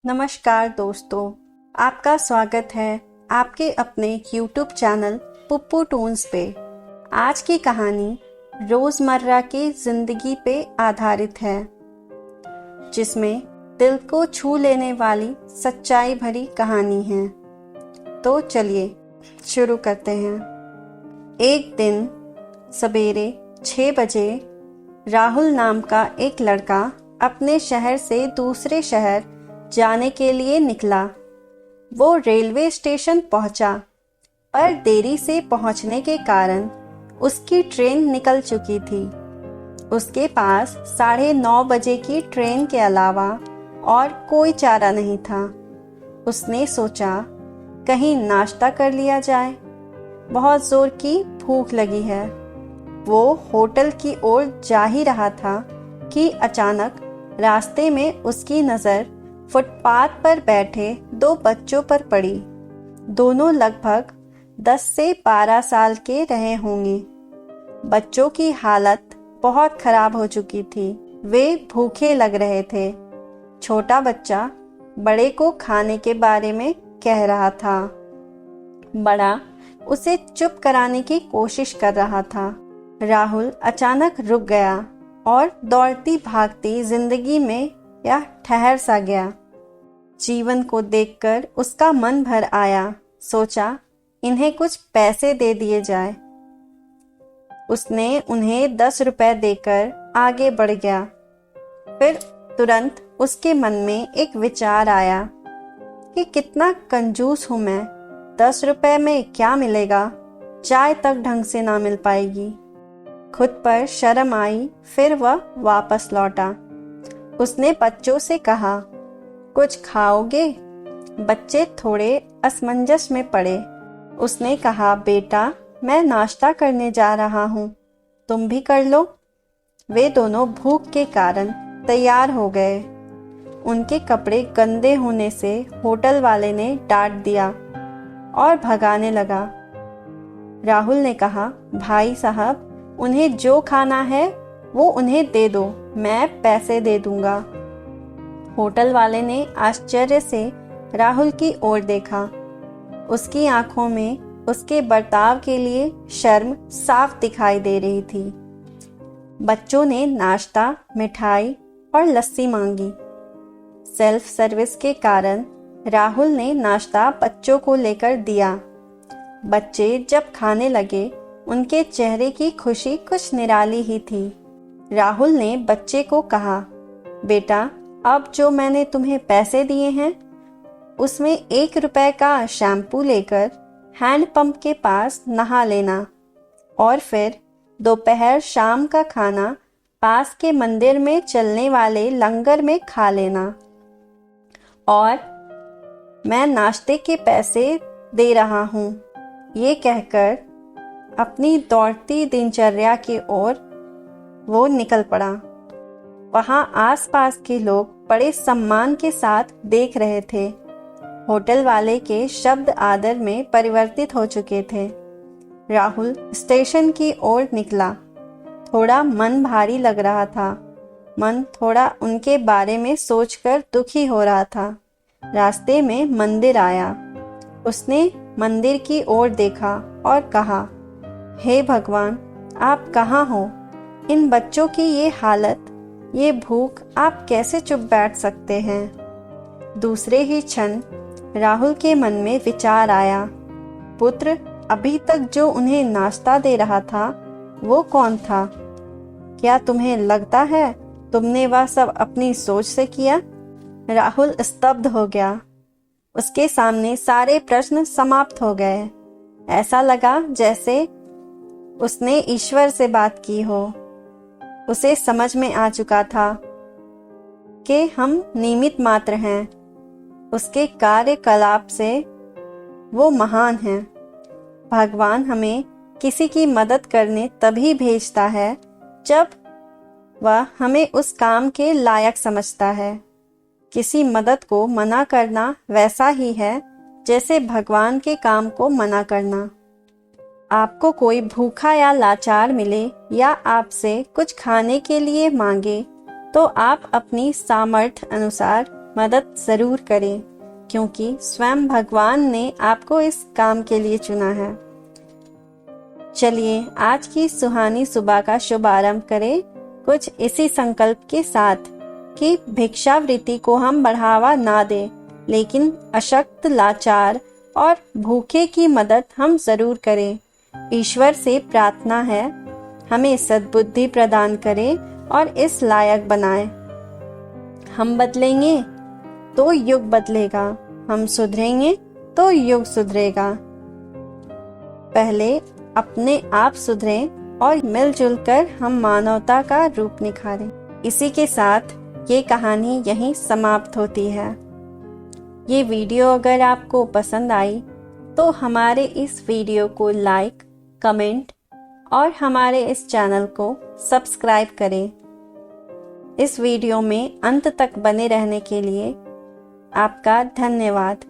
नमस्कार दोस्तों, आपका स्वागत है आपके अपने YouTube चैनल पुप्पू टून्स पे। आज की कहानी रोज़मर्रा की ज़िंदगी पे आधारित है, जिसमें दिल को छू लेने वाली सच्चाई भरी कहानी है। तो चलिए शुरू करते हैं। एक दिन सवेरे 6 बजे राहुल नाम का एक लड़का अपने शहर से दूसरे शहर जाने के लिए निकला। वो रेलवे स्टेशन पहुंचा, पर देरी से पहुंचने के कारण उसकी ट्रेन निकल चुकी थी। उसके पास 9:30 बजे की ट्रेन के अलावा और कोई चारा नहीं था। उसने सोचा कहीं नाश्ता कर लिया जाए, बहुत जोर की भूख लगी है। वो होटल की ओर जा ही रहा था कि अचानक रास्ते में उसकी नज़र फुटपाथ पर बैठे 2 बच्चों पर पड़ी। दोनों लगभग 10 से 12 साल के रहे होंगे। बच्चों की हालत बहुत खराब हो चुकी थी। वे भूखे लग रहे थे। छोटा बच्चा बड़े को खाने के बारे में कह रहा था। बड़ा उसे चुप कराने की कोशिश कर रहा था। राहुल अचानक रुक गया और दौड़ती भागती जिंदगी में यह ठहर सा गया। जीवन को देखकर उसका मन भर आया। सोचा इन्हें कुछ पैसे दे दिए जाए। उसने उन्हें 10 रुपए देकर आगे बढ़ गया। फिर तुरंत उसके मन में एक विचार आया कि कितना कंजूस हूं मैं। 10 रुपए में क्या मिलेगा, चाय तक ढंग से ना मिल पाएगी। खुद पर शर्म आई। फिर वह वापस लौटा। उसने बच्चों से कहा, कुछ खाओगे? बच्चे थोड़े असमंजस में पड़े। उसने कहा, बेटा मैं नाश्ता करने जा रहा हूँ, तुम भी कर लो। वे दोनों भूख के कारण तैयार हो गए। उनके कपड़े गंदे होने से होटल वाले ने डांट दिया और भगाने लगा। राहुल ने कहा, भाई साहब उन्हें जो खाना है वो उन्हें दे दो, मैं पैसे दे दूंगा। होटल वाले ने आश्चर्य से राहुल की ओर देखा। उसकी आंखों में उसके बर्ताव के लिए शर्म साफ दिखाई दे रही थी। बच्चों ने नाश्ता, मिठाई और लस्सी मांगी। सेल्फ सर्विस के कारण राहुल ने नाश्ता बच्चों को लेकर दिया। बच्चे जब खाने लगे, उनके चेहरे की खुशी कुछ निराली ही थी। राहुल ने बच्चे को कहा, बेटा अब जो मैंने तुम्हें पैसे दिए हैं उसमें 1 रुपए का शैम्पू लेकर हैंडपंप के पास नहा लेना और फिर दोपहर शाम का खाना पास के मंदिर में चलने वाले लंगर में खा लेना। और मैं नाश्ते के पैसे दे रहा हूँ। ये कहकर अपनी दौड़ती दिनचर्या की ओर वो निकल पड़ा। वहां आसपास के लोग बड़े सम्मान के साथ देख रहे थे। होटल वाले के शब्द आदर में परिवर्तित हो चुके थे। राहुल स्टेशन की ओर निकला। थोड़ा मन भारी लग रहा था। मन थोड़ा उनके बारे में सोचकर दुखी हो रहा था। रास्ते में मंदिर आया। उसने मंदिर की ओर देखा और कहा, हे भगवान आप कहाँ हो? इन बच्चों की ये हालत, ये भूख, आप कैसे चुप बैठ सकते हैं? दूसरे ही क्षण राहुल के मन में विचार आया, पुत्र अभी तक जो उन्हें नाश्ता दे रहा था वो कौन था? क्या तुम्हें लगता है तुमने वह सब अपनी सोच से किया? राहुल स्तब्ध हो गया। उसके सामने सारे प्रश्न समाप्त हो गए। ऐसा लगा जैसे उसने ईश्वर से बात की हो। उसे समझ में आ चुका था कि हम निमित्त मात्र हैं। उसके कार्यकलाप से वो महान हैं। भगवान हमें किसी की मदद करने तभी भेजता है जब वह हमें उस काम के लायक समझता है। किसी मदद को मना करना वैसा ही है जैसे भगवान के काम को मना करना। आपको कोई भूखा या लाचार मिले या आपसे कुछ खाने के लिए मांगे तो आप अपनी सामर्थ्य अनुसार मदद ज़रूर करें, क्योंकि स्वयं भगवान ने आपको इस काम के लिए चुना है। चलिए आज की सुहानी सुबह का शुभारंभ करें कुछ इसी संकल्प के साथ कि भिक्षावृत्ति को हम बढ़ावा ना दें, लेकिन अशक्त, लाचार और भूखे की मदद हम जरूर करें। ईश्वर से प्रार्थना है हमें सद्बुद्धि प्रदान करे और इस लायक बनाए। हम बदलेंगे तो युग बदलेगा, हम सुधरेंगे तो युग सुधरेगा। पहले अपने आप सुधरें और मिलजुल कर हम मानवता का रूप निखारें। इसी के साथ ये कहानी यहीं समाप्त होती है। ये वीडियो अगर आपको पसंद आई तो हमारे इस वीडियो को लाइक, कमेंट और हमारे इस चैनल को सब्सक्राइब करें। इस वीडियो में अंत तक बने रहने के लिए आपका धन्यवाद।